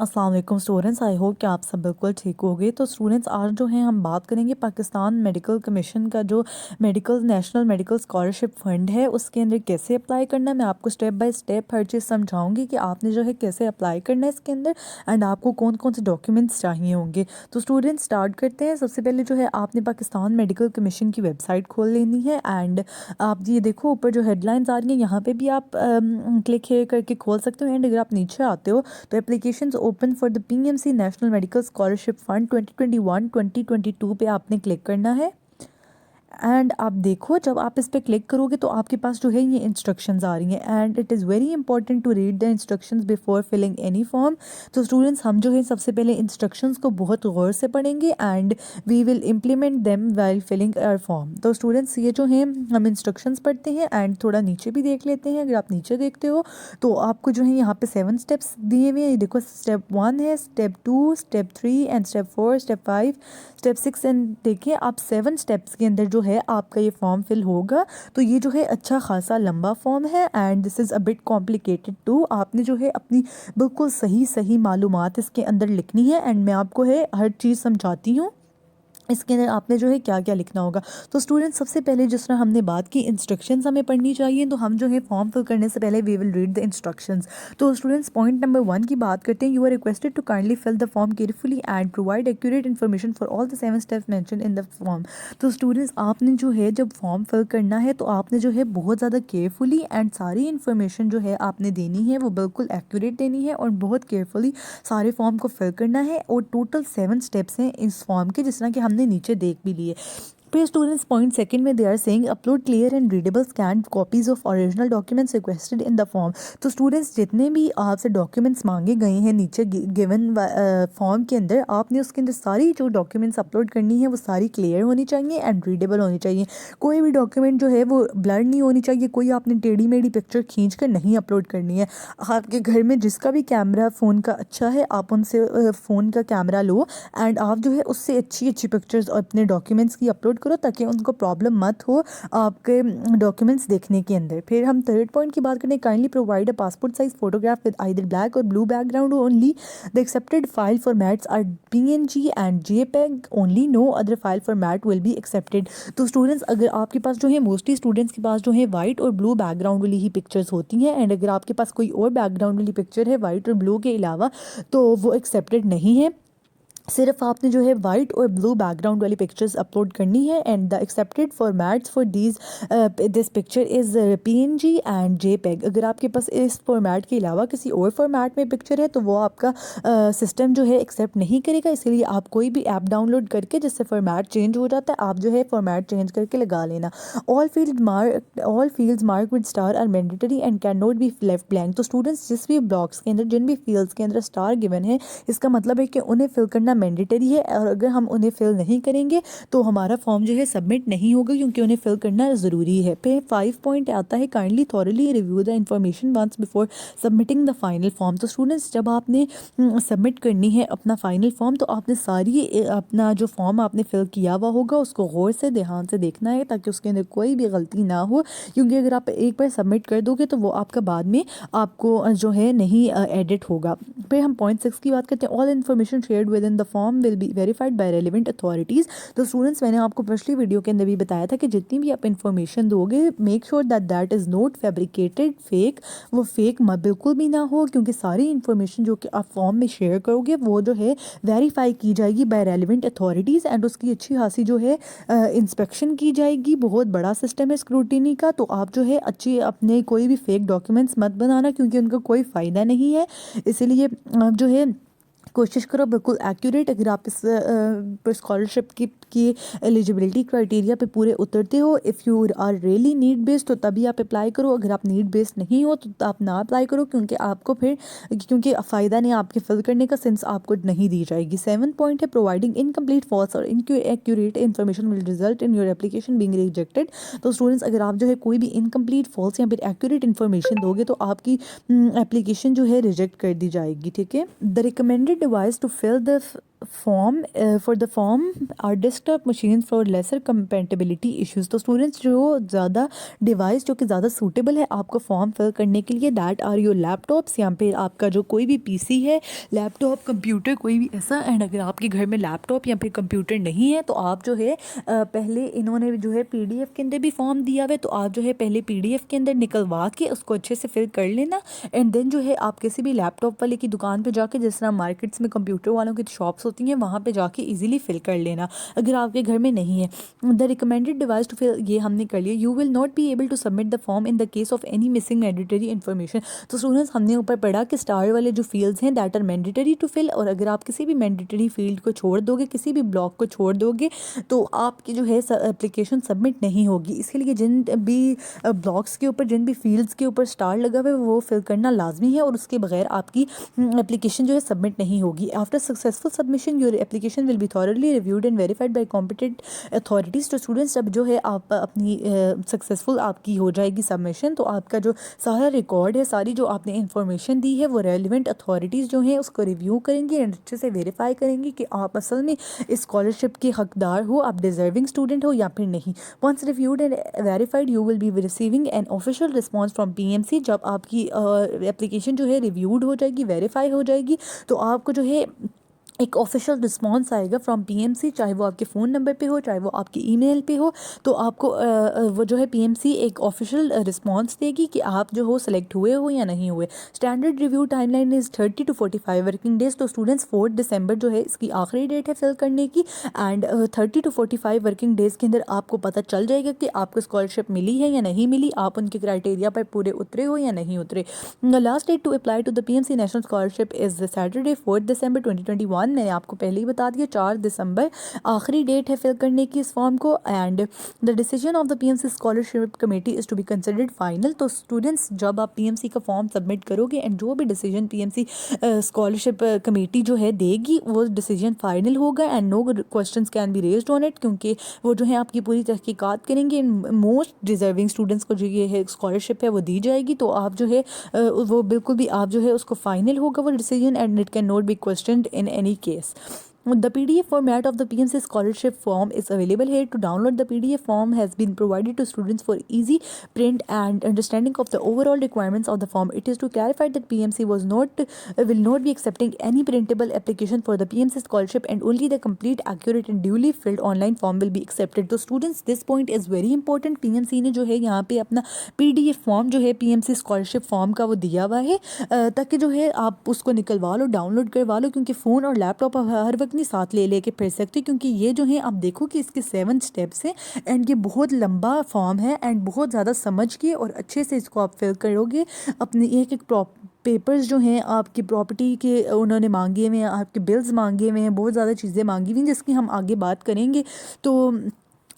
अस्सलाम वालेकुम स्टूडेंट्स, आई होप कि आप सब बिल्कुल ठीक होंगे। तो स्टूडेंट्स आज जो है हम बात करेंगे पाकिस्तान मेडिकल कमीशन का जो नेशनल मेडिकल स्कॉलरशिप फ़ंड है उसके अंदर कैसे अप्लाई करना है। मैं आपको स्टेप बाय स्टेप हर चीज़ समझाऊंगी कि आपने जो है कैसे अप्लाई करना है इसके अंदर एंड आपको कौन कौन से डॉक्यूमेंट्स चाहिए होंगे। तो स्टूडेंट्स स्टार्ट करते हैं। सबसे पहले जो है आपने पाकिस्तान मेडिकल कमीशन की वेबसाइट खोल लेनी है एंड आप ये देखो ऊपर जो हेडलाइंस आ रही हैं यहाँ पे भी आप क्लिक करके खोल सकते हो। एंड अगर आप नीचे आते हो तो applications open for the PMC national medical scholarship fund 2021-2022 पे आपने क्लिक करना है। एंड आप देखो जब आप इस पर क्लिक करोगे तो आपके पास जो है ये इंस्ट्रक्शंस आ रही हैं and it is very important to read the instructions before filling any form. तो स्टूडेंट्स हम जो है सबसे पहले इंस्ट्रक्शंस को बहुत गौर से पढ़ेंगे and we will implement them while filling our form. तो स्टूडेंट्स ये जो है हम इंस्ट्रक्शंस पढ़ते हैं एंड थोड़ा नीचे भी देख लेते हैं। अगर आप नीचे देखते हो तो आपको जो है यहाँ पे 7 स्टेप्स दिए हुए हैं। ये देखो स्टेप 1 है, step 2, step 3 and step 4, step 5, step 6 and देखिए आप 7 स्टेप्स के अंदर जो है आपका ये फॉर्म फिल होगा। तो ये जो है अच्छा खासा लंबा फॉर्म है and this is a bit complicated too. आपने जो है अपनी बिल्कुल सही सही मालूमात इसके अंदर लिखनी है एंड मैं आपको है हर चीज़ समझाती हूँ इसके अंदर आपने जो है क्या क्या लिखना होगा। तो स्टूडेंट सबसे पहले जिस तरह हमने बात की इंस्ट्रक्शंस हमें पढ़नी चाहिए, तो हम जो है फॉर्म फिल करने से पहले we will read the instructions. तो स्टूडेंट्स पॉइंट नंबर 1 की बात करते हैं। You are requested to kindly fill the form carefully and provide accurate information for all the 7 steps mention in the form. तो students आपने जो है जब फॉर्म फिल करना है तो आपने जो है बहुत ज़्यादा केयरफुली एंड सारी इन्फॉर्मेशन जो है आपने देनी है वो बिल्कुल एक्यूरेट देनी है और बहुत केयरफुली सारे फॉर्म को फिल करना है। और टोटल 7 स्टेप्स हैं इस फॉर्म के, जिस तरह कि हमने नीचे देख भी लिए। फिर स्टूडेंट्स पॉइंट सेकंड में they are saying upload clear and readable scan copies of original documents requested in the form. तो स्टूडेंट्स जितने भी आपसे डॉक्यूमेंट्स मांगे गए हैं नीचे गिवन फॉर्म के अंदर, आपने उसके अंदर सारी जो डॉक्यूमेंट्स अपलोड करनी है वो सारी क्लियर होनी चाहिए एंड रीडेबल होनी चाहिए। कोई भी डॉक्यूमेंट जो है वो ब्लर नहीं होनी चाहिए। कोई आपने टेढ़ी मेढ़ी पिक्चर खींच कर नहीं अपलोड करनी है। आपके घर में जिसका भी कैमरा फ़ोन का अच्छा है आप उनसे फ़ोन का कैमरा लो एंड आप जो है उससे अच्छी अच्छी पिक्चर्स अपने डॉक्यूमेंट्स की अपलोड करो ताकि उनको प्रॉब्लम मत हो आपके डॉक्यूमेंट्स देखने के अंदर। फिर हम थर्ड पॉइंट की बात करें, kindly provide a passport size photograph with either black और blue background only. The accepted file formats are PNG and JPEG only, no other file format will be accepted. तो स्टूडेंट्स अगर आपके पास जो है mostly students के पास जो है white और ब्लू बैकग्राउंड वाली ही पिक्चर्स होती हैं एंड अगर आपके पास कोई और बैकग्राउंड वाली पिक्चर है वाइट और ब्लू के अलावा तो वो एक्सेप्टेड नहीं है। सिर्फ आपने जो है वाइट और ब्लू बैकग्राउंड वाली पिक्चर्स अपलोड करनी है and the accepted formats for this picture is PNG and JPEG। अगर आपके पास इस फॉर्मेट के अलावा किसी और फॉर्मेट में पिक्चर है तो वो आपका सिस्टम जो है एक्सेप्ट नहीं करेगा। इसीलिए आप कोई भी ऐप डाउनलोड करके जिससे फॉर्मेट चेंज हो जाता है आप जो है फॉर्मेट चेंज करके लगा लेना। All fields mark with star are mandatory and can not be left blank. तो स्टूडेंट्स जिस भी ब्लॉक्स के अंदर जिन भी फील्ड्स के अंदर स्टार गिवन है इसका मतलब है कि उन्हें फिल करना मैंडेटरी है और अगर हम उन्हें फिल नहीं करेंगे तो हमारा फॉर्म जो है सबमिट नहीं होगा क्योंकि उन्हें फिल करना ज़रूरी है। फिर 5 पॉइंट आता है, kindly thoroughly review the information once before submitting the final form. तो स्टूडेंट्स जब आपने सबमिट करनी है अपना फाइनल फॉर्म तो आपने सारी अपना जो फॉर्म आपने फिल किया हुआ होगा उसको गौर से ध्यान से देखना है ताकि उसके अंदर कोई भी गलती ना हो, क्योंकि अगर आप एक बार सबमिट कर दोगे तो वो आपका बाद में आपको जो है नहीं एडिट होगा। फिर हम पॉइंट 6 की बात करते हैं। All information shared with in the form will be verified bye relevant authorities. तो स्टूडेंट्स मैंने आपको पिछली वीडियो के अंदर भी बताया था कि जितनी भी आप इन्फॉर्मेशन दोगे make sure that that is not fabricated fake. वो फेक बिल्कुल भी ना हो क्योंकि सारी इन्फॉर्मेशन जो कि आप फॉर्म में शेयर करोगे वो जो है वेरीफाई की जाएगी बाय रेलिवेंट अथॉरिटीज़ एंड उसकी अच्छी खासी जो है इंस्पेक्शन की जाएगी। बहुत बड़ा सिस्टम है स्क्रूटिनी का। तो आप जो है अच्छी अपने कोई भी फेक डॉक्यूमेंट्स मत बनाना क्योंकि उनका कोई फ़ायदा नहीं है। इसीलिए आप जो है कोशिश करो बिल्कुल एक्यूरेट। अगर आप इस स्कॉलरशिप की एलिजिबिलिटी क्राइटेरिया पे पूरे उतरते हो, if you are really need based तो तभी आप अप्लाई करो। अगर आप नीड बेस्ड नहीं हो तो आप ना अप्लाई करो क्योंकि आपको फिर फ़ायदा नहीं आपके फिल करने का सिंस आपको नहीं दी जाएगी। 7 पॉइंट है, प्रोवाइडिंग इनकम्प्लीट फॉल्स और inaccurate information will result in your application being rejected. तो स्टूडेंट्स अगर आप जो है कोई भी इनकम्प्लीट फॉल्स या फिर एक्यूरेट इन्फॉर्मेशन दोगे तो आपकी एप्लीकेशन जो है रिजेक्ट कर दी जाएगी। ठीक है। The recommended device to fill the for the form are desktop machine for lesser compatibility issues. तो स्टूडेंट्स जो ज़्यादा डिवाइस जो कि ज़्यादा सूटेबल है आपको फॉर्म फिल करने के लिए, दैट आर योर लैपटॉप्स, या फिर आपका जो कोई भी पीसी है, लैपटॉप, कंप्यूटर, कोई भी ऐसा। एंड अगर आपके घर में लैपटॉप या फिर कंप्यूटर नहीं है तो आप जो है पहले इन्होंने जो है पीडीएफ के अंदर भी फॉर्म दिया हुआ है, तो आप जो है पहले पीडीएफ के अंदर निकलवा के उसको अच्छे से फिल कर लेना। एंड देन जो है आप किसी भी लैपटॉप वाले की दुकान पे जाके, जिस तरह मार्केट्स में कंप्यूटर वालों की शॉप्स होती हैं, वहाँ पे जाके इजीली फिल कर लेना अगर आपके घर में नहीं है। The recommended device to fill, ये हमने कर लिया। You will not be able to submit the form in the case of any missing mandatory information. तो स्टूडेंट्स हमने ऊपर पढ़ा कि स्टार वाले जो फील्ड्स हैं that are mandatory to fill, और अगर आप किसी भी मैंडेटरी फील्ड को छोड़ दोगे, किसी भी ब्लॉक को छोड़ दोगे, तो आपकी जो है एप्लीकेशन सबमिट नहीं होगी। इसके लिए जिन भी ब्लॉक्स के ऊपर, जिन भी फील्ड्स के ऊपर स्टार लगा हुआ है वो फिल करना लाजमी है, और उसके बगैर आपकी एप्लीकेशन जो है सबमिट नहीं होगी। After successful submission your application will be thoroughly reviewed and verified bye competent authorities. तो स्टूडेंट्स जब जो है आप अपनी सक्सेसफुल आपकी हो जाएगी सबमिशन, तो आपका जो सारा रिकॉर्ड है, सारी जो आपने इंफॉर्मेशन दी है, वो रेलिवेंट अथॉरिटीज़ जो हैं उसको रिव्यू करेंगी एंड अच्छे से वेरीफाई करेंगी कि आप असल में इस स्कॉलरशिप के हकदार हो, आप डिजर्विंग स्टूडेंट हो या फिर नहीं। Once reviewed and verified you will be receiving an official response from PMC. जब आपकी एप्लीकेशन जो है रिव्यूड हो जाएगी, वेरीफाई हो जाएगी, तो आपको जो है एक ऑफिशियल रिस्पॉन्स आएगा फ्रॉम पीएमसी, चाहे वो आपके फ़ोन नंबर पे हो, चाहे वो आपकी ईमेल पे हो। तो आपको वो जो है पीएमसी एक ऑफिशियल रिस्पॉन्स देगी कि आप जो हो सेलेक्ट हुए हो या नहीं हुए। Standard review timeline is 30 to 45 working days. तो स्टूडेंट्स 4 दिसंबर जो है इसकी आखिरी डेट है फिल करने की, एंड 30 to 45 वर्किंग डेज़ के अंदर आपको पता चल जाएगा कि आपको स्कॉलरशिप मिली है या नहीं मिली, आप उनके क्राइटेरिया पर पूरे उतरे हो या नहीं उतरे। The last date to apply to the PMC national scholarship is Saturday 4 December 2021। मैंने आपको पहले ही बता दिया 4 दिसंबर आखिरी डेट है फिल करने की इस फॉर्म को। And the decision of the PMC scholarship committee is to be considered final. तो स्टूडेंट्स जब आप पीएमसी का फॉर्म सबमिट करोगे एंड जो भी डिसीजन पीएमसी स्कॉलरशिप कमेटी जो है देगी, वो डिसीजन फाइनल होगा and no questions can be raised on it, क्योंकि वो जो है आपकी पूरी तहकीकात करेंगे। मोस्ट डिजर्विंग स्टूडेंट्स को जो ये है स्कॉलरशिप है वो दी जाएगी। तो आप जो है वो बिल्कुल भी आप जो है उसको फाइनल होगा वो decision, and it can not B questioned in any case. The PDF format of the PMC scholarship form is available here. To download the PDF form has been provided to students for easy print and understanding of the overall requirements of the form. It is to clarify that PMC will not be accepting any printable application for the PMC scholarship, and only the complete, accurate and duly filled online form will be accepted. तो students this point is very important. PMC ने जो है यहाँ पे अपना PDF form जो है PMC scholarship form का वो दिया हुआ है, ताकि जो है आप उसको निकलवा लो, डाउनलोड करवा लो, क्योंकि फ़ोन और लैपटॉप हर वक्त नहीं साथ ले लेके फिर सकते, क्योंकि ये जो है आप देखो कि इसके 7 स्टेप्स हैं एंड ये बहुत लंबा फॉर्म है, एंड बहुत ज़्यादा समझ के और अच्छे से इसको आप फिल करोगे। अपने एक एक पेपर्स जो हैं आपकी प्रॉपर्टी के उन्होंने मांगे हुए हैं, आपके बिल्स मांगे हुए हैं, बहुत ज़्यादा चीज़ें मांगी हुई हैं जिसकी हम आगे बात करेंगे। तो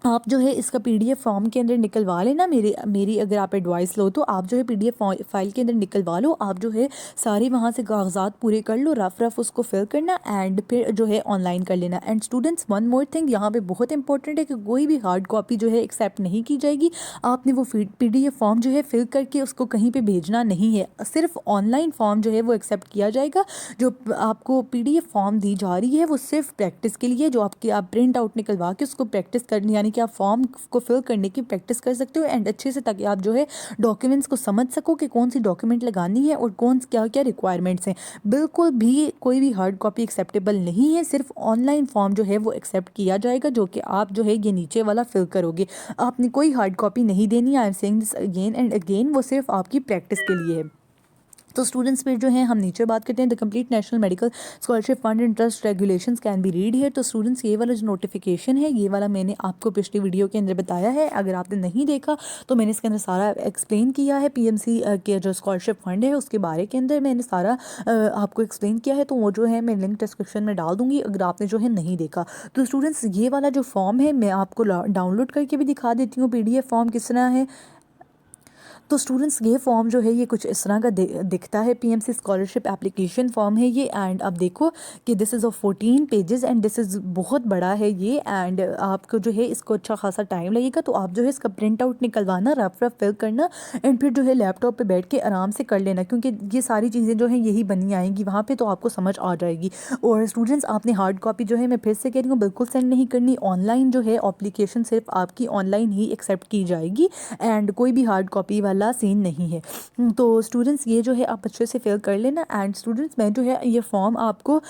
आप जो है इसका पीडीएफ फॉर्म के अंदर निकलवा लेना। मेरी अगर आप एडवाइस लो तो आप जो है पीडीएफ फाइल के अंदर निकलवा लो। आप जो है सारे वहाँ से कागजात पूरे कर लो, रफ उसको फिल करना एंड फिर जो है ऑनलाइन कर लेना। And students one more thing यहाँ पे बहुत इंपॉर्टेंट है कि कोई भी हार्ड कॉपी जो है एक्सेप्ट नहीं की जाएगी। आपने वो पीडीएफ फॉर्म जो है फिल करके उसको कहीं पर भेजना नहीं है, सिर्फ ऑनलाइन फॉर्म जो है वो एक्सेप्ट किया जाएगा। जो आपको पीडीएफ फॉर्म दी जा रही है वो सिर्फ प्रैक्टिस के लिए, जो आपकी आप प्रिंट आउट निकलवा के उसको प्रैक्टिस करनी, यानी कि आप फॉर्म को फिल करने की प्रैक्टिस कर सकते हो एंड अच्छे से, ताकि आप जो है डॉक्यूमेंट्स को समझ सको कि कौन सी डॉक्यूमेंट लगानी है और कौन क्या क्या रिक्वायरमेंट्स हैं। बिल्कुल भी कोई भी हार्ड कॉपी एक्सेप्टेबल नहीं है, सिर्फ ऑनलाइन फॉर्म जो है वो एक्सेप्ट किया जाएगा, जो कि आप जो है ये नीचे वाला फिल करोगे। आपने कोई हार्ड कॉपी नहीं देनी। I am saying this again and again, वो सिर्फ आपकी प्रैक्टिस के लिए है। तो स्टूडेंट्स फिर जो है हम नीचे बात करते हैं, the complete national medical scholarship fund interest regulations can be read here. तो स्टूडेंट्स ये वाला जो नोटिफिकेशन है, ये वाला मैंने आपको पिछली वीडियो के अंदर बताया है। अगर आपने नहीं देखा तो मैंने इसके अंदर सारा एक्सप्लेन किया है। पीएमसी के जो स्कॉलरशिप फंड है उसके बारे के अंदर मैंने सारा आपको एक्सप्लेन किया है। तो वो जो है मैं लिंक डिस्क्रिप्शन में डाल दूंगी अगर आपने जो है नहीं देखा। तो स्टूडेंट्स ये वाला जो फॉर्म है मैं आपको डाउनलोड करके भी दिखा देती हूँ। पीडीएफ फॉर्म किस तरह है। तो स्टूडेंट्स ये फॉर्म जो है ये कुछ इस तरह का दिखता है। पीएमसी स्कॉलरशिप एप्लीकेशन फॉर्म है ये, एंड अब देखो कि this is of 14 pages and this is बहुत बड़ा है ये, एंड आपको जो है इसको अच्छा खासा टाइम लगेगा। तो आप जो है इसका प्रिंट आउट निकलवाना, रफ फिल करना, एंड फिर जो है लैपटॉप पे बैठ के आराम से कर लेना, क्योंकि ये सारी चीज़ें जो हैं यही बनी आएंगी वहाँ पे, तो आपको समझ आ जाएगी। और स्टूडेंट्स आपने हार्ड कॉपी जो है, मैं फिर से कह रही हूँ, बिल्कुल सेंड नहीं करनी। ऑनलाइन जो है एप्लीकेशन सिर्फ आपकी ऑनलाइन ही एक्सेप्ट की जाएगी, एंड कोई भी हार्ड कॉपी वाला सीन नहीं है। तो स्टूडेंट्स ये जो है आप अच्छे से फिल कर लेना। एंड स्टूडेंट्स मैं जो है ये फॉर्म आपको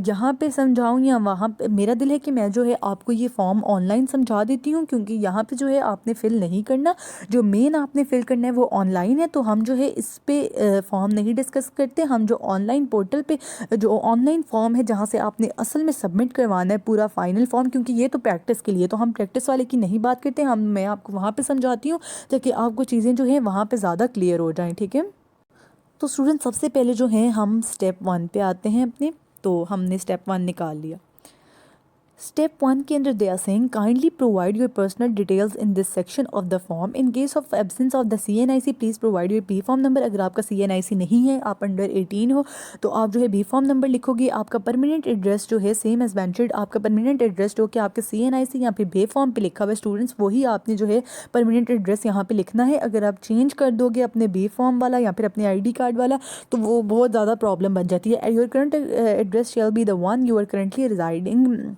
यहाँ पे समझाऊँ या वहाँ पे, मेरा दिल है कि मैं जो है आपको ये फॉर्म ऑनलाइन समझा देती हूँ, क्योंकि यहाँ पे जो है आपने फिल नहीं करना। जो मेन आपने फिल करना है वो ऑनलाइन है, तो हम जो है इस पे फॉर्म नहीं डिस्कस करते। हम जो ऑनलाइन पोर्टल पे जो ऑनलाइन फॉर्म है जहाँ से आपने असल में सबमिट करवाना है पूरा फाइनल फॉर्म, क्योंकि ये तो प्रैक्टिस के लिए, तो हम प्रैक्टिस वाले की नहीं बात करते, मैं आपको वहाँ पे समझाती हूँ ताकि आपको चीज़ें जो हैं वहाँ पे ज़्यादा क्लियर हो जाएं, ठीक है। तो स्टूडेंट सबसे पहले जो हैं हम स्टेप 1 पे आते हैं अपने, तो हमने स्टेप 1 निकाल लिया। स्टेप 1 के अंदर they are saying kindly provide your personal details in this section of the form. In case of absence of the CNIC please provide your B form number. अगर आपका CNIC नहीं है, आप अंडर 18 हो, तो आप जो है बी फॉर्म नंबर लिखोगे। आपका परमानेंट एड्रेस जो है सेम एज मेंशन्ड, आपका परमानेंट एड्रेस जो कि आपके CNIC या फिर बे फॉर्म पे लिखा हुआ है स्टूडेंट्स, वही आपने जो है परमानेंट एड्रेस यहाँ पे लिखना है। अगर आप चेंज कर दोगे अपने बी फॉर्म वाला या फिर अपने ID कार्ड वाला, तो वो बहुत ज़्यादा प्रॉब्लम बन जाती है। Your current address shall be the one you are currently residing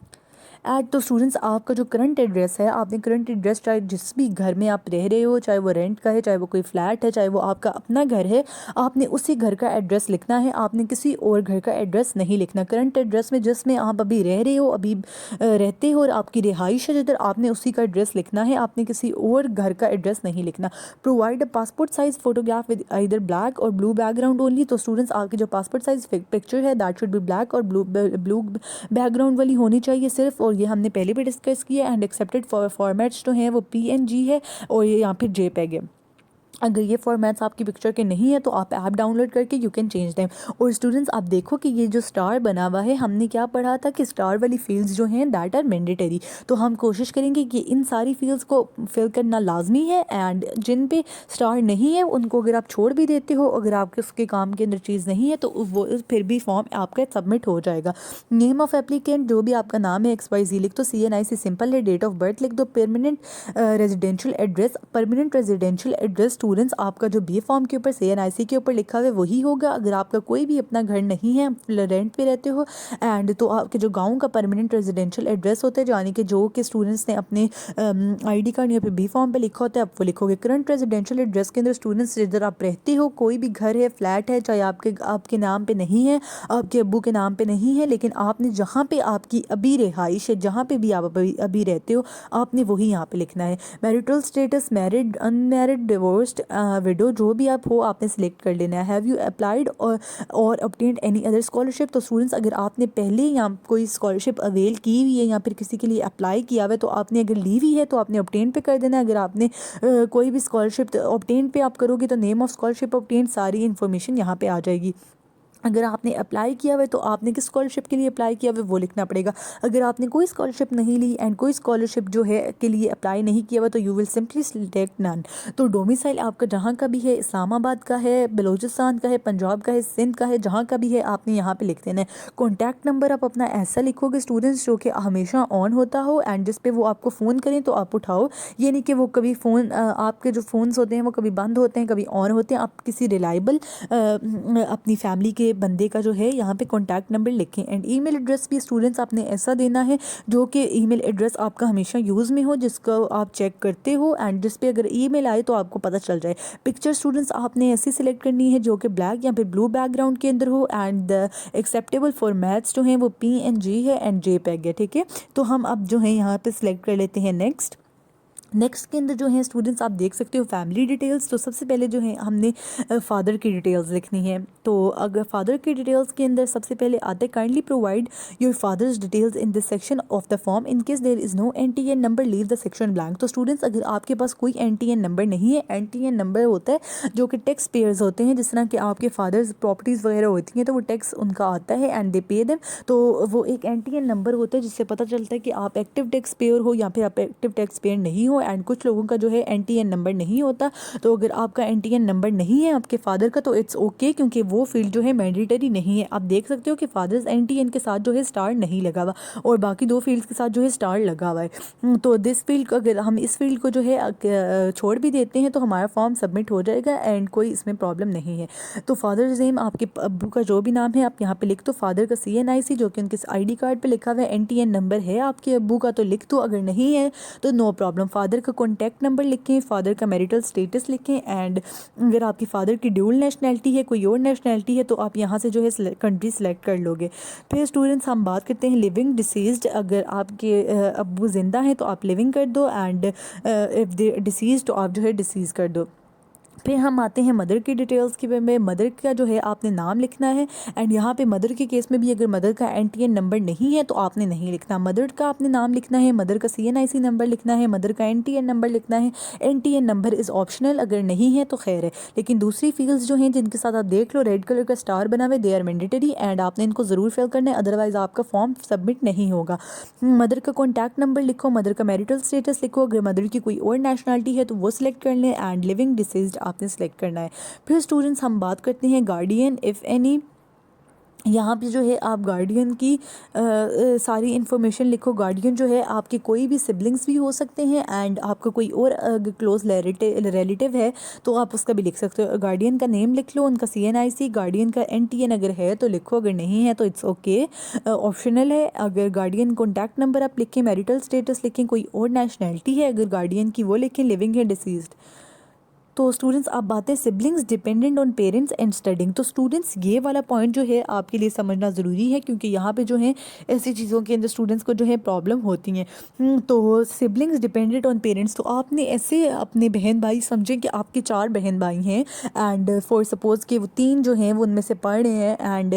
at. तो स्टूडेंट्स आपका जो करंट एड्रेस है, आपने करंट एड्रेस चाहे जिस भी घर में आप रह रहे हो, चाहे वो रेंट का है, चाहे वो कोई फ्लैट है, चाहे वो आपका अपना घर है, आपने उसी घर का एड्रेस लिखना है। आपने किसी और घर का एड्रेस नहीं लिखना। करंट एड्रेस में जिसमें आप अभी रह रहे हो, अभी रहते हो और आपकी रिहाइश है जिधर, आपने उसी का एड्रेस लिखना है। आपने किसी और घर का एड्रेस नहीं लिखना। Provide a passport size photograph with either black और ब्लू बैकग्राउंड ओनली। तो स्टूडेंट्स आपकी जो पासपोर्ट साइज पिक्चर है दैट शुड बी ब्लैक और ब्लू बैकग्राउंड वाली होनी चाहिए सिर्फ, और ये हमने पहले भी डिस्कस किया। एंड एक्सेप्टेड फॉर्मेट्स जो हैं वो PNG है और ये यहाँ फिर JPEG है। अगर ये फॉर्मेट्स आपकी पिक्चर के नहीं है तो आप ऐप डाउनलोड करके यू कैन चेंज देम। और स्टूडेंट्स आप देखो कि ये जो स्टार बना हुआ है, हमने क्या पढ़ा था कि स्टार वाली फील्ड्स जो हैं दैट आर मैंडेटरी। तो हम कोशिश करेंगे कि इन सारी फील्ड्स को फिल करना लाजमी है, एंड जिन पे स्टार नहीं है उनको अगर आप छोड़ भी देते हो, अगर आपके उसके काम के अंदर चीज़ नहीं है, तो वो फिर भी फॉर्म आपका सबमिट हो जाएगा। नेम ऑफ एप्लीकेंट जो भी आपका नाम है XYZ लिख दो, CNIC सिंपल है, डेट ऑफ बर्थ लिख दो, permanent residential address. Permanent residential address students आपका जो बी फॉर्म के ऊपर CNIC के ऊपर लिखा हुआ है वही होगा। अगर आपका कोई भी अपना घर नहीं है, रेंट पे रहते हो, एंड तो आपके जो गांव का परमानेंट रेजिडेंशियल एड्रेस होता है, यानी कि जो कि स्टूडेंट्स ने अपने ID कार्ड या फिर बी फॉर्म पे लिखा होता है, आप वो लिखोगे। करंट रेजिडेंशियल एड्रेस के अंदर स्टूडेंट्स जिधर आप रहते हो, कोई भी घर है, फ्लैट है, चाहे आपके नाम पे नहीं है, आपके अब्बू के नाम पे नहीं है, लेकिन आपने जहाँ पे आपकी अभी रिहाइश है, जहाँ पे भी आप अभी रहते हो, आपने वही यहाँ पे लिखना है। Marital status married, unmarried, divorced, window, जो भी आप हो आपने सिलेक्ट कर लेना है। हैव यू अप्लाइड और ऑब्टेन्ड एनी अदर स्कॉलरशिप। तो स्टूडेंट्स अगर आपने पहले या कोई स्कॉलरशिप अवेल की हुई है या फिर किसी के लिए अप्लाई किया हुआ है, तो आपने अगर ली हुई है तो आपने ऑब्टेन पे कर देना है। अगर आपने कोई भी स्कॉलरशिप ऑब्टेन पे आप करोगे तो नेम ऑफ स्कॉलरशिप ऑब्टेन सारी इन्फॉर्मेशन यहाँ पे आ जाएगी। अगर आपने अप्लाई किया हुआ है तो आपने किस स्कॉलरशिप के लिए अप्लाई किया हुआ है वो लिखना पड़ेगा। अगर आपने कोई स्कॉलरशिप नहीं ली एंड कोई स्कॉलरशिप जो है के लिए अप्लाई नहीं किया हुआ, तो you will simply select none. तो डोमिसाइल आपका जहाँ का भी है, इस्लामाबाद का है, बलूचिस्तान का है, पंजाब का है, सिंध का है, जहाँ का भी है आपने यहाँ पे लिख देना है। कॉन्टैक्ट नंबर आप अपना ऐसा लिखोगे स्टूडेंट्स जो कि हमेशा ऑन होता हो, एंड जिस पे वो आपको फ़ोन करें तो आप उठाओ। ये नहीं कि वो कभी फ़ोन, आपके जो फ़ोन्स होते हैं वो कभी बंद होते हैं, कभी ऑन होते हैं। आप किसी रिलायबल अपनी फैमिली के बंदे का जो है यहाँ पे कॉन्टैक्ट नंबर लिखें। एंड ईमेल एड्रेस भी स्टूडेंट्स आपने ऐसा देना है जो कि ईमेल एड्रेस आपका हमेशा यूज़ में हो, जिसको आप चेक करते हो एंड जिस पे अगर ईमेल आए तो आपको पता चल जाए। पिक्चर स्टूडेंट्स आपने ऐसी सिलेक्ट करनी है जो कि ब्लैक या फिर ब्लू बैकग्राउंड के अंदर हो, एंड द एक्सेप्टेबल फॉर्मेट्स जो हैं वो PNG है एंड JPEG है, ठीक है। तो हम अब जो है यहाँ पे सिलेक्ट कर लेते हैं नेक्स्ट के अंदर जो है स्टूडेंट्स आप देख सकते हो फैमिली डिटेल्स। तो सबसे पहले जो है हमने फादर की डिटेल्स लिखनी है। तो अगर फादर की डिटेल्स के अंदर सबसे पहले आते kindly provide your father's details in this section of the form. In case there is no NTN number leave the section blank. तो स्टूडेंट्स अगर आपके पास कोई NTN नंबर नहीं है, NTN नंबर होता है जो कि टैक्स पेयर्स होते हैं, जिस तरह के आपके फादर्स प्रॉपर्टीज़ वगैरह होती हैं तो वो टैक्स उनका आता है एंड दे पे देम। तो वो एक NTN नंबर होता है जिससे पता चलता है कि आप एक्टिव टैक्स पेयर हो या फिर आप एक्टिव टैक्स पेयर नहीं हो। एंड कुछ लोगों का जो है NTN नंबर नहीं होता। तो अगर आपका NTN नंबर नहीं है आपके फादर का तो इट्स ओके, क्योंकि वो फील्ड जो है मैंडेटरी नहीं है। आप देख सकते हो कि फादर्स NTN के साथ जो है स्टार नहीं लगा हुआ और बाकी 2 फील्ड्स के साथ जो है स्टार लगा हुआ है। तो दिस फील्ड को अगर हम इस फील्ड को जो है छोड़ भी देते हैं तो हमारा फॉर्म सबमिट हो जाएगा एंड कोई इसमें प्रॉब्लम नहीं है। तो फादर्स नेम आपके अब्बू का जो भी नाम है आप यहाँ पे लिख दो। फादर का CNIC जो कि उनके ID कार्ड पे लिखा हुआ है, NTN नंबर है आपके अब्बू का तो लिख दो, अगर नहीं है तो नो प्रॉब्लम। फादर का कॉन्टैक्ट नंबर लिखें, फादर का मैरिटल स्टेटस लिखें एंड अगर आपकी फादर की ड्यूल नेशनैलिटी है, कोई और नेशनैलिटी है तो आप यहाँ से जो है कंट्री सेलेक्ट कर लोगे। फिर स्टूडेंट्स हम बात करते हैं लिविंग डिसीज्ड। अगर आपके अब्बू ज़िंदा हैं तो आप लिविंग कर दो एंड इफ़ दे डिसीज तो आप जो है डिसीज़ कर दो। फिर हम आते हैं मदर की डिटेल्स की में। मदर का जो है आपने नाम लिखना है एंड यहाँ पे मदर के केस में भी अगर मदर का NTN नंबर नहीं है तो आपने नहीं लिखना। मदर का आपने नाम लिखना है, मदर का CNIC नंबर लिखना है, मदर का NTN नंबर लिखना है। NTN नंबर इज़ ऑप्शनल, अगर नहीं है तो खैर है, लेकिन दूसरी फील्ड्स जो हैं जिनके साथ आप देख लो रेड कलर का स्टार बना हुआ है, दे आर मैंडेटरी एंड आपने इनको ज़रूर फिल करना है, अदरवाइज़ आपका फॉर्म सबमिट नहीं होगा। मदर का कॉन्टैक्ट नंबर लिखो, मदर का मैरिटल स्टेटस लिखो, अगर मदर की कोई और नेशनलिटी है तो वो सिलेक्ट कर लें एंड लिविंग डिसीज्ड आपने सेलेक्ट करना है। फिर स्टूडेंट्स हम बात करते हैं गार्डियन इफ़ एनी। यहाँ पे जो है आप गार्डियन की सारी इन्फॉर्मेशन लिखो। गार्डियन जो है आपके कोई भी सिबलिंग्स भी हो सकते हैं एंड आपका कोई और क्लोज रिलेटिव है तो आप उसका भी लिख सकते हो। गार्डियन का नेम लिख लो, उनका CNIC, गार्डियन का NTN अगर है तो लिखो, अगर नहीं है तो इट्स ओके, ऑप्शनल है। अगर गार्डियन कॉन्टैक्ट नंबर आप लिखें, मैरिटल स्टेटस लिखें, कोई और नेशनैलिटी है अगर गार्डियन की वो लिखें, लिविंग है, डिसीज्ड। तो स्टूडेंट्स आप बातें siblings dependent on parents and studying. तो स्टूडेंट्स ये वाला पॉइंट जो है आपके लिए समझना ज़रूरी है, क्योंकि यहाँ पे जो है ऐसी चीज़ों के अंदर स्टूडेंट्स को जो है प्रॉब्लम होती हैं। तो सिबलिंग्स डिपेंडेंट ऑन पेरेंट्स, तो आपने ऐसे अपने बहन भाई समझें कि आपके 4 बहन भाई हैं एंड फॉर सपोज़ कि वो 3 जो हैं वो उनमें से पढ़ रहे हैं एंड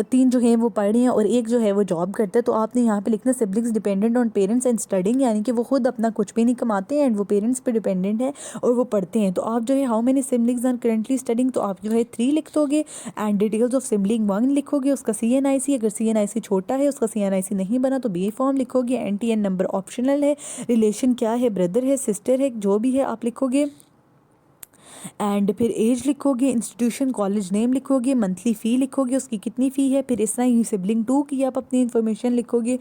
3 जो हैं वो पढ़ रहे हैं और एक जो है वो जॉब करता है। तो आपने यहाँ पे लिखना siblings dependent on parents and studying, यानी कि वो खुद अपना कुछ भी नहीं कमाते हैं एंड वो पेरेंट्स पे डिपेंडेंट है और वो पढ़ते हैं। तो आप जो है how many siblings are currently studying, तो आप जो है 3 लिख दोगे एंड डिटेल्स ऑफ सिबलिंग 1 लिखोगे, उसका CNIC, अगर CNIC छोटा है उसका CNIC नहीं बना तो B फॉर्म लिखोगे। NTN नंबर ऑप्शनल है, रिलेशन क्या है, ब्रदर है, सिस्टर है, जो भी है आप लिखोगे एंड फिर एज लिखोगे, इंस्टीट्यूशन कॉलेज नेम लिखोगे, मंथली फ़ी लिखोगे उसकी कितनी फ़ी है, फिर इस तरह ही सिबलिंग 2 की आप अपनी इन्फॉर्मेशन लिखोगे।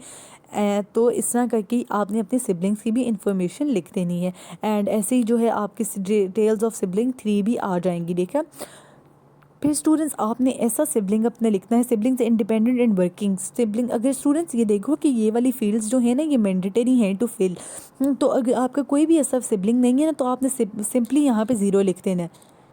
तो इस तरह करके आपने अपने सिबलिंग्स की भी इंफॉर्मेशन लिख देनी है एंड ऐसे ही जो है आपकी डिटेल्स ऑफ सिबलिंग 3 भी आ जाएंगी। देखा। फिर स्टूडेंट्स आपने ऐसा सिबलिंग अपने लिखना है, siblings independent and working sibling. अगर स्टूडेंट्स ये देखो कि ये वाली फील्ड्स जो है ना ये मैंडेटरी हैं टू फिल, तो अगर आपका कोई भी ऐसा सिबलिंग नहीं है ना तो आपने सिंपली यहाँ पे 0 लिख देना है,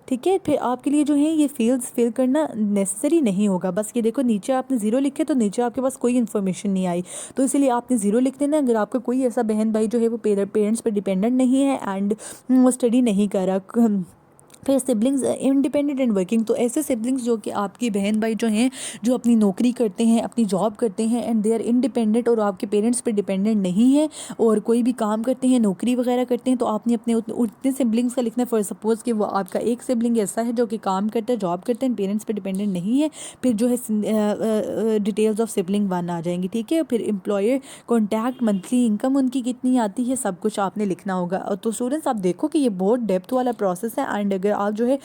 ठीक है। फिर आपके लिए जो है ये फील्ड्स फिल करना नेसेसरी नहीं होगा। बस ये देखो नीचे आपने 0 लिखे तो नीचे आपके पास कोई इन्फॉर्मेशन नहीं आई, तो इसलिए आपने 0 लिख देना। अगर आपका कोई ऐसा बहन भाई जो है वो पेरेंट्स पर डिपेंडेंट नहीं है एंड वो स्टडी नहीं कर रहा। फिर सिबलिंग्स इंडिपेंडेंट एंड वर्किंग, तो ऐसे सिबलिंग्स जो कि आपकी बहन भाई जो हैं जो अपनी नौकरी करते हैं, अपनी जॉब करते हैं एंड दे आर इंडिपेंडेंट और आपके पेरेंट्स पे डिपेंडेंट नहीं है और कोई भी काम करते हैं, नौकरी वगैरह करते हैं, तो आपने अपने उतने सिबलिंग्स का लिखना है। फॉर सपोज़ कि वो आपका एक सिबलिंग ऐसा है जो कि काम करता है, जॉब करते हैं, पेरेंट्स पे डिपेंडेंट नहीं है, फिर जो है डिटेल्स ऑफ सिबलिंग 1 आ जाएंगी, ठीक है। फिर एम्प्लॉयर कॉन्टैक्ट, मंथली इनकम उनकी कितनी आती है, सब कुछ आपने लिखना होगा। तो स्टूडेंट्स आप देखो कि ये बहुत डेप्थ वाला प्रोसेस है एंड अगर आप जो है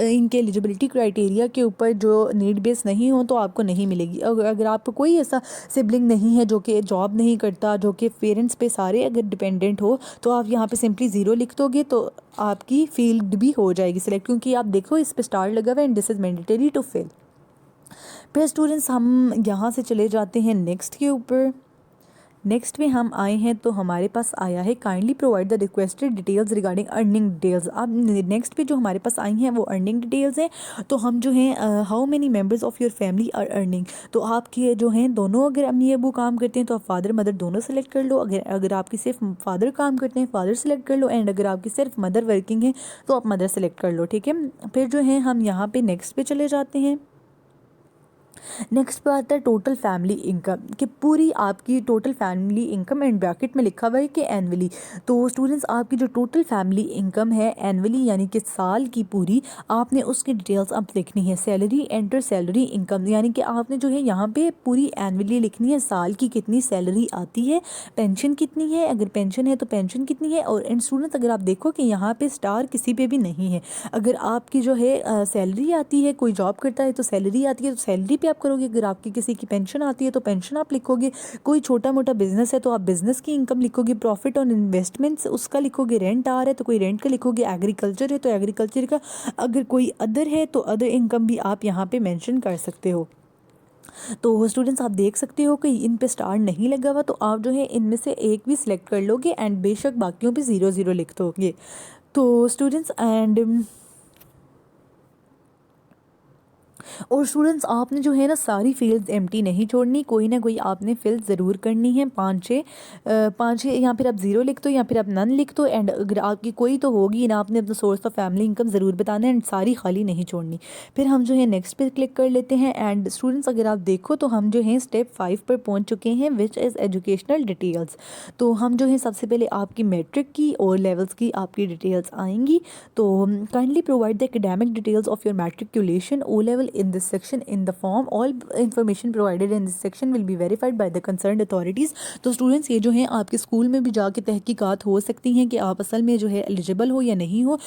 इनके एलिजिबिलिटी क्राइटेरिया के ऊपर जो नीड बेस नहीं हो तो आपको नहीं मिलेगी। अगर आपको कोई ऐसा सिबलिंग नहीं है जो कि जॉब नहीं करता, जो कि पेरेंट्स पे सारे अगर डिपेंडेंट हो, तो आप यहाँ पे सिंपली 0 लिख दोगे तो आपकी फील्ड भी हो जाएगी सिलेक्ट, क्योंकि आप देखो इस पे स्टार लगा हुआ है and this is mandatory to fill. फिर स्टूडेंट्स हम यहाँ से चले जाते हैं नेक्स्ट के ऊपर। नेक्स्ट में हम आए हैं तो हमारे पास आया है kindly provide the requested details regarding earning details. अब नेक्स्ट पे जो हमारे पास आई हैं वो अर्निंग डिटेल्स हैं। तो हम जो हैं how many members of your family are earning, तो आपके जो हैं दोनों अगर अम्मी अबू काम करते हैं तो आप फादर मदर दोनों सेलेक्ट कर लो। अगर आपकी सिर्फ फादर काम करते हैं फादर सेलेक्ट कर लो एंड अगर आपकी सिर्फ मदर वर्किंग है तो आप मदर सेलेक्ट कर लो, ठीक है। फिर जो है हम यहाँ पे नेक्स्ट पे चले जाते हैं। नेक्स्ट पे आता है टोटल फैमिली इनकम, कि पूरी आपकी total family income and bracket में लिखा हुआ है कि एनुअली। तो स्टूडेंट्स आपकी जो टोटल फैमिली इनकम है एनुअली यानी कि साल की पूरी, आपने उसकी डिटेल्स आप लिखनी है। सैलरी एंटर सैलरी इनकम, यानी कि आपने जो है यहाँ पे पूरी एनुअली लिखनी है, साल की कितनी सैलरी आती है, पेंशन कितनी है, अगर पेंशन है तो पेंशन कितनी है। और एंड स्टूडेंट्स अगर आप देखो कि यहाँ पे स्टार किसी पे भी नहीं है, अगर आपकी जो है सैलरी आती है, कोई जॉब करता है तो सैलरी आती है तो सैलरी पे आप करोगे, अगर आपकी किसी की पेंशन आती है तो पेंशन आप लिखोगे, कोई छोटा मोटा बिजनेस है तो आप बिजनेस की इनकम लिखोगे, प्रॉफिट ऑन इन्वेस्टमेंट्स उसका लिखोगे, रेंट आ रहा है तो कोई रेंट का लिखोगे, एग्रीकल्चर है तो एग्रीकल्चर का, अगर कोई अदर है तो अदर इनकम भी आप यहाँ पे मेंशन कर सकते हो। तो स्टूडेंट्स आप देख सकते हो कि इन पे स्टार नहीं लगा हुआ, तो आप जो है इनमें से एक भी सिलेक्ट कर लोगे एंड बेशक बाकियों पे 0 0 लिख दोगे। तो स्टूडेंट्स और स्टूडेंट्स आपने जो है ना सारी फील्ड्स एम्प्टी नहीं छोड़नी, कोई ना कोई आपने फील्ड ज़रूर करनी है, पाँच छः या फिर आप 0 लिख दो या फिर आप नन लिख दो। एंड अगर आपकी कोई तो होगी ना, आपने अपना सोर्स ऑफ फैमिली इनकम ज़रूर बताना है एंड सारी खाली नहीं छोड़नी। फिर हम जो है नेक्स्ट पे क्लिक कर लेते हैं। एंड स्टूडेंट्स अगर आप देखो तो हम जो है स्टेप 5 पर पहुँच चुके हैं, विच इज़ एजुकेशनल डिटेल्स। तो हम जो है सबसे पहले आपकी मैट्रिक की और लेवल्स की आपकी डिटेल्स आएंगी। तो kindly provide the academic details of your matriculation O level in this section in the form. All information provided in this section will be verified by the concerned authorities. तो students ये जो हैं आपके school में भी जाके तहकीकात हो सकती हैं कि आप असल में जो है एलिजिबल हो या नहीं हो।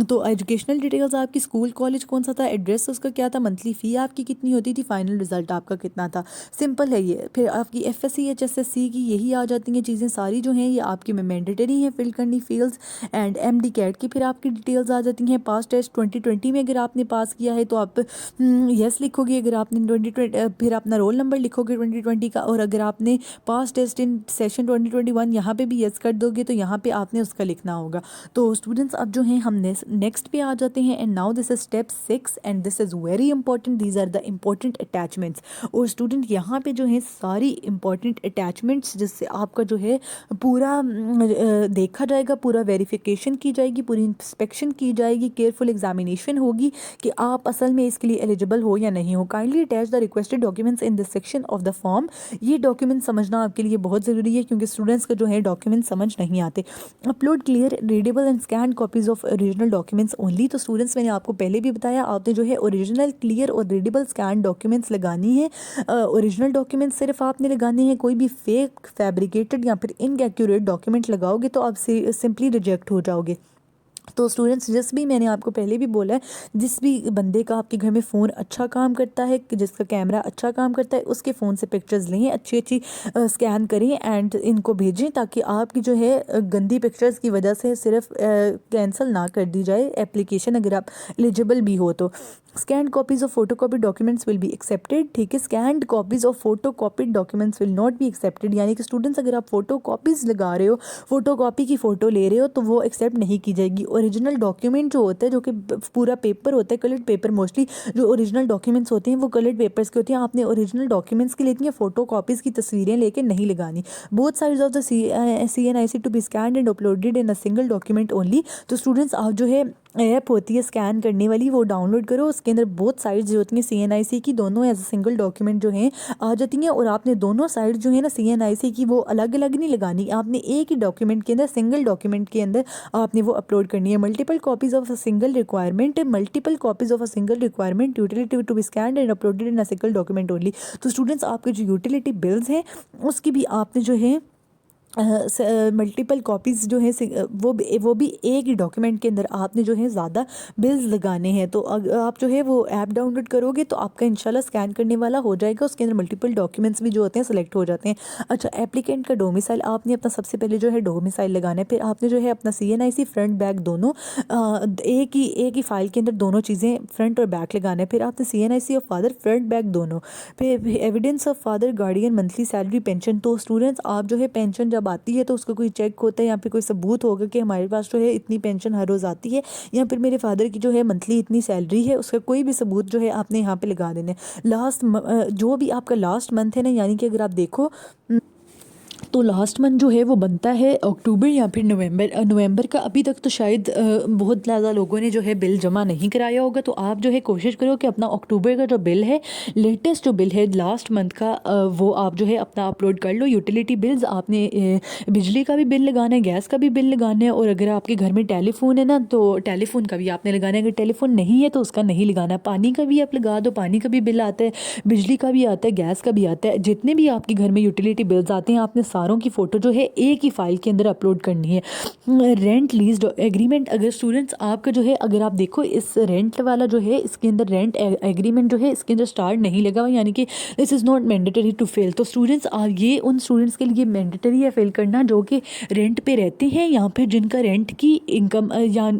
तो एजुकेशनल डिटेल्स आपकी स्कूल कॉलेज कौन सा था, एड्रेस उसका क्या था, मंथली फ़ी आपकी कितनी होती थी, फाइनल रिजल्ट आपका कितना था, सिंपल है ये। फिर आपकी FSC HSSC की यही आ जाती हैं चीज़ें सारी जो हैं, ये आपकी में मैंडेटरी हैं फिल करनी फील्ड्स। एंड MD कैट की फिर आपकी डिटेल्स आ जाती हैं। पास टेस्ट 2020 में अगर आपने पास किया है तो आप यस लिखोगे, अगर आपने 2020 फिर अपना रोल नंबर लिखोगे 2020 का, और अगर आपने पास टेस्ट इन सेशन 2021 यहाँ पे भी यस कर दोगे तो यहाँ पे आपने उसका लिखना होगा। तो स्टूडेंट्स अब जो हैं हम नेक्स्ट पे आ जाते हैं। And now this is step 6 and this is very important, these are the important attachments. और स्टूडेंट यहाँ पे जो है सारी इंपॉर्टेंट अटैचमेंट्स जिससे आपका जो है पूरा देखा जाएगा, पूरा वेरिफिकेशन की जाएगी, पूरी इंस्पेक्शन की जाएगी, केयरफुल एग्जामिनेशन होगी कि आप असल में इसके लिए एलिजिबल हो या नहीं हो। Kindly attach the requested documents in this section of the form. ये डॉक्यूमेंट समझना आपके लिए बहुत ज़रूरी है क्योंकि स्टूडेंट्स का जो है डॉक्यूमेंट समझ नहीं आते। Upload clear readable and scan copies of original documents only. तो स्टूडेंट्स मैंने आपको पहले भी बताया, आपने जो है ओरिजिनल क्लियर और रीडेबल स्कैन डॉक्यूमेंट्स लगानी है। ओरिजिनल डॉक्यूमेंट्स सिर्फ आपने लगाने हैं, कोई भी फेक फैब्रिकेटेड या फिर इनएक्यूरेट डॉक्यूमेंट लगाओगे तो आप सिंपली रिजेक्ट हो जाओगे। तो स्टूडेंट्स जिस भी मैंने आपको पहले भी बोला है, जिस भी बंदे का आपके घर में फ़ोन अच्छा काम करता है, जिसका कैमरा अच्छा काम करता है, उसके फ़ोन से पिक्चर्स लें, अच्छी अच्छी स्कैन करें एंड इनको भेजें ताकि आपकी जो है गंदी पिक्चर्स की वजह से सिर्फ कैंसिल ना कर दी जाए एप्लीकेशन, अगर आप एलिजिबल भी हो तो। Scanned copies of photo copy documents will be accepted, ठीक है। Scanned copies of photo copy documents will not be accepted, यानी कि स्टूडेंट्स अगर आप फोटो कॉपीज़ लगा रहे हो, फोटो कॉपी की फ़ोटो ले रहे हो तो वो एक्सेप्ट नहीं की जाएगी। ओरिजिनल डॉक्यूमेंट जो होता है, जो कि पूरा पेपर होता है, कलर्ड पेपर, मोस्टली जो ओरिजिनल डॉक्यूमेंट्स होते हैं वो कलर्ड पेपर्स के होते हैं। आपने ओरिजिनल डॉक्यूमेंट्स के लिए फोटो कॉपीज़ की तस्वीरें लेके नहीं लगानी। Both sides of the CNIC to be scanned and uploaded in a single document only. तो स्टूडेंट्स आप जो है ऐप होती है स्कैन करने वाली, वो डाउनलोड करो, उसके अंदर बोथ साइड्स जो होती हैं CNIC की दोनों एज अ सिंगल डॉक्यूमेंट जो हैं आ जाती हैं। और आपने दोनों साइड जो है ना CNIC की वो अलग अलग नहीं लगानी, आपने एक ही डॉक्यूमेंट के अंदर, सिंगल डॉक्यूमेंट के अंदर आपने वो अपलोड करनी है। Multiple copies of a single requirement, utility to be scanned and uploaded in a single document only. तो स्टूडेंट्स आपके जो यूटिलिटी बिल्स हैं उसकी भी आपने जो है मल्टीपल कॉपीज़ जो है वो भी एक ही डॉक्यूमेंट के अंदर आपने जो है ज़्यादा बिल्स लगाने हैं। तो आप जो है वो ऐप डाउनलोड करोगे तो आपका इंशाल्लाह स्कैन करने वाला हो जाएगा, उसके अंदर मल्टीपल डॉक्यूमेंट्स भी जो होते हैं सेलेक्ट हो जाते हैं। अच्छा, एप्लीकेंट का डोमिसाइल आपने अपना सबसे पहले जो है डोमिसाइल लगाना है, फिर आपने जो है अपना CNIC फ्रंट बैक दोनों एक ही फाइल के अंदर दोनों चीज़ें फ्रंट और बैक लगाना है। फिर आपने CNIC of father front back दोनों, फिर evidence of father guardian monthly salary pension. तो स्टूडेंट्स आप जो है पेंशन जब आती है तो उसका कोई चेक होता है या फिर कोई सबूत होगा कि हमारे पास जो है इतनी पेंशन हर रोज़ आती है या फिर मेरे फादर की जो है मंथली इतनी सैलरी है, उसका कोई भी सबूत जो है आपने यहाँ पे लगा देना है। जो भी आपका लास्ट मंथ है ना, यानी कि अगर आप देखो तो लास्ट मंथ जो है वो बनता है अक्टूबर या फिर नवंबर का। अभी तक तो शायद बहुत ज़्यादा लोगों ने जो है बिल जमा नहीं कराया होगा, तो आप जो है कोशिश करो कि अपना अक्टूबर का जो बिल है, लेटेस्ट जो बिल है लास्ट मंथ का, वो आप जो है अपना अपलोड कर लो। यूटिलिटी बिल्स आपने बिजली का भी बिल लगाना है, गैस का भी बिल लगाना है, और अगर आपके घर में टेलीफोन है ना तो टेलीफोन का भी आपने लगाना है। अगर टेलीफोन नहीं है तो उसका नहीं लगाना। पानी का भी आप लगा दो, पानी का भी बिल आता है, बिजली का भी आता है, गैस का भी आता है। जितने भी आपके घर में यूटिलिटी बिल्स आते हैं आपने सारों की फ़ोटो जो है एक ही फाइल के अंदर अपलोड करनी है। रेंट लीज एग्रीमेंट, अगर स्टूडेंट्स आपका जो है, अगर आप देखो इस रेंट वाला जो है इसके अंदर रेंट एग्रीमेंट जो है इसके अंदर स्टार नहीं लगा हुआ, यानी कि this is not mandatory to fail. तो स्टूडेंट्स ये उन स्टूडेंट्स के लिए मैंडेटरी है फेल करना जो कि रेंट पे रहते हैं, या फिर जिनका रेंट की इनकम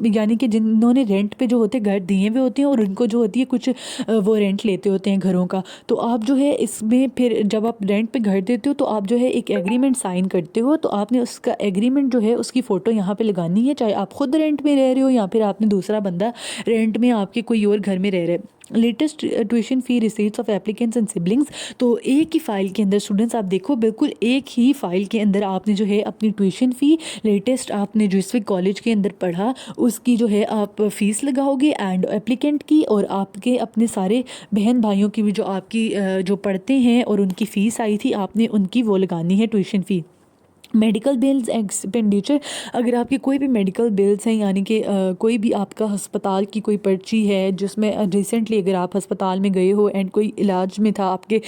यानी कि जिन्होंने रेंट पे जो होते घर दिए हुए होते हैं और उनको जो होती है कुछ वो रेंट लेते होते हैं घरों का। तो आप जो है इसमें फिर जब आप रेंट पे घर देते हो तो आप जो है एक एग्रीमेंट साइन करते हो, तो आपने उसका एग्रीमेंट जो है उसकी फ़ोटो यहाँ पे लगानी है, चाहे आप खुद रेंट में रह रहे हो या फिर आपने दूसरा बंदा रेंट में आपके कोई और घर में रह रहा है। Latest tuition fee receipts of applicants and siblings, तो एक ही फ़ाइल के अंदर स्टूडेंट्स आप देखो बिल्कुल एक ही फ़ाइल के अंदर आपने जो है अपनी ट्यूशन फ़ी लेटेस्ट आपने जो इस कॉलेज के अंदर पढ़ा उसकी जो है आप फ़ीस लगाओगे एंड एप्लीकेंट की, और आपके अपने सारे बहन भाइयों की भी जो आपकी जो पढ़ते हैं और उनकी फ़ीस आई थी आपने उनकी वो लगानी है tuition fee. Medical bills expenditure, अगर आपके कोई भी मेडिकल बिल्स हैं यानी कि कोई भी आपका अस्पताल की कोई पर्ची है जिसमें रिसेंटली अगर आप अस्पताल में गए हो एंड कोई इलाज में था आपके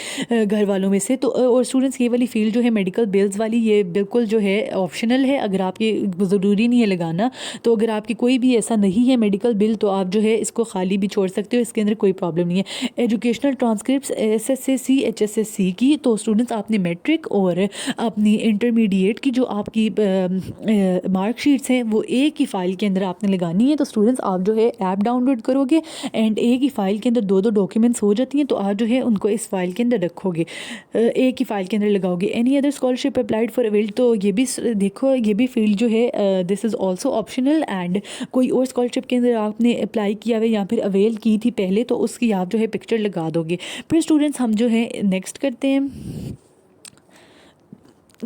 घर वालों में से, तो और स्टूडेंट्स ये वाली फील्ड जो है मेडिकल बिल्स वाली ये बिल्कुल जो है ऑप्शनल है, अगर आपके ज़रूरी नहीं है लगाना। तो अगर आपकी कोई भी ऐसा नहीं है मेडिकल बिल तो आप जो है इसको खाली भी छोड़ सकते हो, इसके अंदर कोई प्रॉब्लम नहीं है। एजुकेशनल ट्रांसक्रिप्ट SSC HSSC की, तो स्टूडेंट्स आपने मैट्रिक और अपनी इंटरमीडिएट की जो आपकी मार्कशीट्स हैं वो एक ही फ़ाइल के अंदर आपने लगानी है। तो स्टूडेंट्स आप जो है ऐप डाउनलोड करोगे एंड एक ही फ़ाइल के अंदर दो डॉक्यूमेंट्स हो जाती हैं, तो आप जो है उनको इस फाइल के अंदर रखोगे, एक ही फ़ाइल के अंदर लगाओगे। Any other scholarship applied for avail, तो ये भी देखो ये भी फील्ड जो है this is also optional, and कोई और स्कॉलरशिप के अंदर आपने अप्लाई किया हुआ या फिर अवेल की थी पहले तो उसकी आप जो है पिक्चर लगा दोगे। फिर स्टूडेंट्स हम जो है नेक्स्ट करते हैं,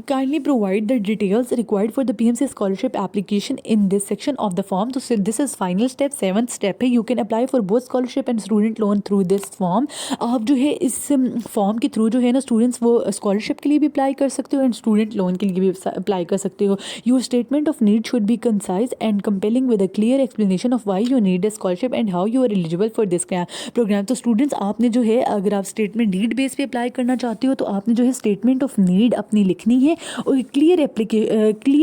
kindly provide the details required for the PMC scholarship application in this section of the form. तो this is final step, 7th step है। You can apply for both scholarship and student loan through this form। आप जो है इस form के through जो है ना स्टूडेंट्स वो स्कॉलरशिप के लिए भी अप्लाई कर सकते हो एंड स्टूडेंट लोन के लिए भी अप्लाई कर सकते हो। Your statement of need should be concise and compelling with a clear explanation of why you need a scholarship and how you are eligible for this program. तो students आपने जो है अगर आप स्टेटमेंट नीड बेस पे apply करना चाहते हो तो आपने जो है स्टेटमेंट ऑफ नीड अपनी लिखनी है और क्लियर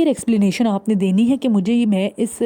एक्सप्लेनेशन आपने देनी है कि मुझे मैं इस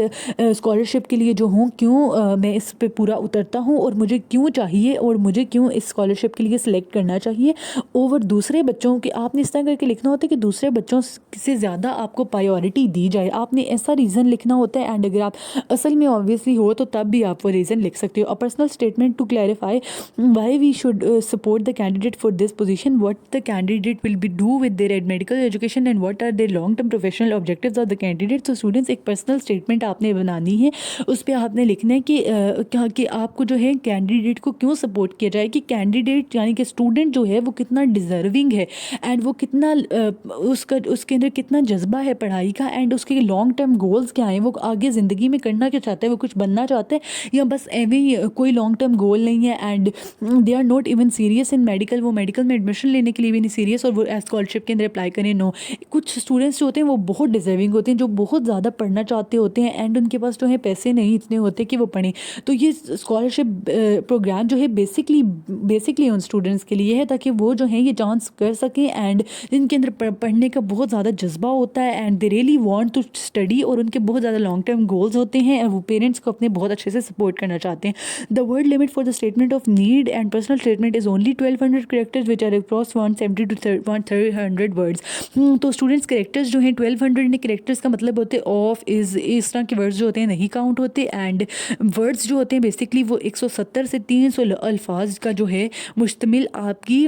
स्कॉलरशिप के लिए जो हूँ क्यों मैं इस पे पूरा उतरता हूँ और मुझे क्यों चाहिए और मुझे क्यों इस स्कॉलरशिप के लिए सिलेक्ट करना चाहिए ओवर दूसरे बच्चों के। आपने इस तरह करके लिखना होता है कि दूसरे बच्चों से ज़्यादा आपको प्रायोरिटी दी जाए, आपने ऐसा रीज़न लिखना होता है। एंड अगर आप असल में ऑब्वियसली हो तो तब भी आप वो रीज़न लिख सकते हो। A personal statement to clarify why we should support the candidate for this position, what the candidate will be do with their medical education and what are their long term professional objectives of the candidate. तो students एक personal statement आपने बनानी है, उस पर आपने लिखना है कि आपको जो है कैंडिडेट को क्यों सपोर्ट किया जाए, कि कैंडिडेट यानी कि स्टूडेंट जो है वो कितना डिज़र्विंग है एंड वो कितना उसके अंदर कितना जज्बा है पढ़ाई का एंड उसके लॉन्ग टर्म गोल्स क्या हैं, वो आगे ज़िंदगी में करना क्या चाहता है, वो कुछ बनना चाहते हैं या बस एवं ही कोई लॉन्ग टर्म गोल नहीं है and they are not even serious in medical, वो मेडिकल में एडमिशन लेने के लिए भी नहीं सीरियस और वो स्कॉलरशिप के अंदर अप्लाई करें। नो, कुछ स्टूडेंट्स जो होते हैं वो बहुत डिजर्विंग होते हैं, जो बहुत ज़्यादा पढ़ना चाहते होते हैं एंड उनके पास जो है पैसे नहीं इतने होते कि वो पढ़ें। तो ये स्कॉलरशिप प्रोग्राम जो है बेसिकली उन स्टूडेंट्स के लिए है ताकि वो जो है ये चांस कर सकें एंड जिनके अंदर पढ़ने का बहुत ज़्यादा जज्बा होता है and they really want to study और उनके बहुत ज़्यादा लॉन्ग टर्म गोल्स होते हैं और वो पेरेंट्स को अपने बहुत अच्छे से सपोर्ट करना चाहते हैं। The word limit for the statement of need and personal statement is only 1200 characters which are across 170 to 300 words. तो स्टूडेंट्स कैरेक्टर्स जो हैं 1200 कैरेक्टर्स का मतलब होते हैं ऑफ इज़, इस तरह के वर्ड्स जो होते हैं नहीं काउंट होते एंड वर्ड्स जो होते हैं बेसिकली वो 170 से 300 अल्फाज का जो है मुश्तमिल आपकी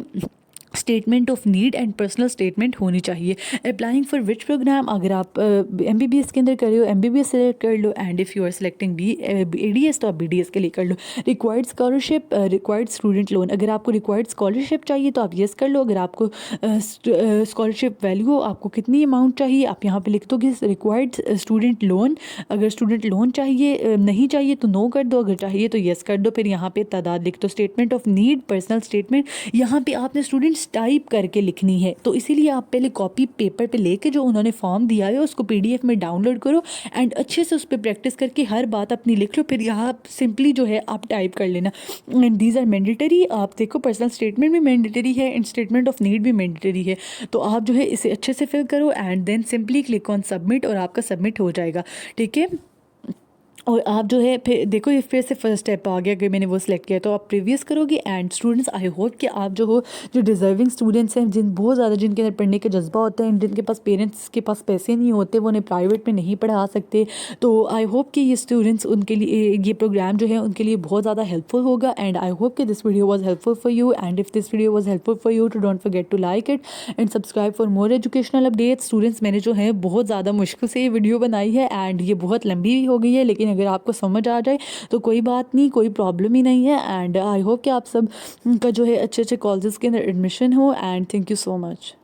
statement of need and personal statement होनी चाहिए। अप्लाइंग फॉर विच प्रोग्राम, अगर आप एमबीबीएस के अंदर कर रहे हो एमबीबीएस सेलेक्ट कर लो, and if you are selecting ADS तो आप बीडीएस के लिए कर लो। Required scholarship, required student loan, अगर आपको रिक्वायर्ड स्कॉलरशिप चाहिए तो आप येस कर लो। अगर आपको स्कॉलरशिप वैल्यू आपको कितनी अमाउंट चाहिए आप यहाँ पे लिख दोगे रिक्वायर्ड स्टूडेंट लोन। अगर स्टूडेंट लोन चाहिए नहीं चाहिए तो नो कर दो, अगर चाहिए तो येस कर दो। फिर यहाँ पे तादाद लिख दो। Statement of need, personal statement, यहाँ पे आपने स्टूडेंट्स टाइप करके लिखनी है, तो इसीलिए आप पहले कॉपी पेपर पे लेके जो उन्होंने फॉर्म दिया है उसको पीडीएफ में डाउनलोड करो एंड अच्छे से उस पर प्रैक्टिस करके हर बात अपनी लिख लो। फिर यहाँ सिंपली जो है आप टाइप कर लेना। And these are mandatory. आप देखो पर्सनल स्टेटमेंट भी मैंडेटरी है एंड स्टेटमेंट ऑफ नीड भी मैंडेटरी है, तो आप जो है इसे अच्छे से फिल करो and then simply click on submit और आपका सबमिट हो जाएगा। ठीक है, और आप जो है फिर देखो ये फिर से फर्स्ट स्टेप आ गया कि मैंने वो सिलेक्ट किया, तो आप प्रीवियस करोगे। एंड स्टूडेंट्स आई होप कि आप जो हो जो डिज़र्विंग स्टूडेंट्स हैं जिन बहुत ज़्यादा जिनके अंदर पढ़ने का जज्बा होता है, जिनके पास पेरेंट्स के पास पैसे नहीं होते, वो उन्हें प्राइवेट में नहीं पढ़ा सकते, तो आई होप कि ये स्टूडेंट्स उनके लिए ये प्रोग्राम जो है उनके लिए बहुत ज़्यादा हेल्पफुल होगा। एंड आई होप कि this video was helpful for you, and if this video was helpful for you तो don't forget to like it and subscribe for more educational updates. Students मैंने जो है बहुत ज़्यादा मुश्किल से ये वीडियो बनाई है एंड ये बहुत लंबी भी हो गई है, लेकिन अगर आपको समझ आ जाए तो कोई बात नहीं, कोई प्रॉब्लम ही नहीं है। एंड आई होप कि आप सब का जो है अच्छे अच्छे कॉलेजेस के अंदर एडमिशन हो। And thank you so much.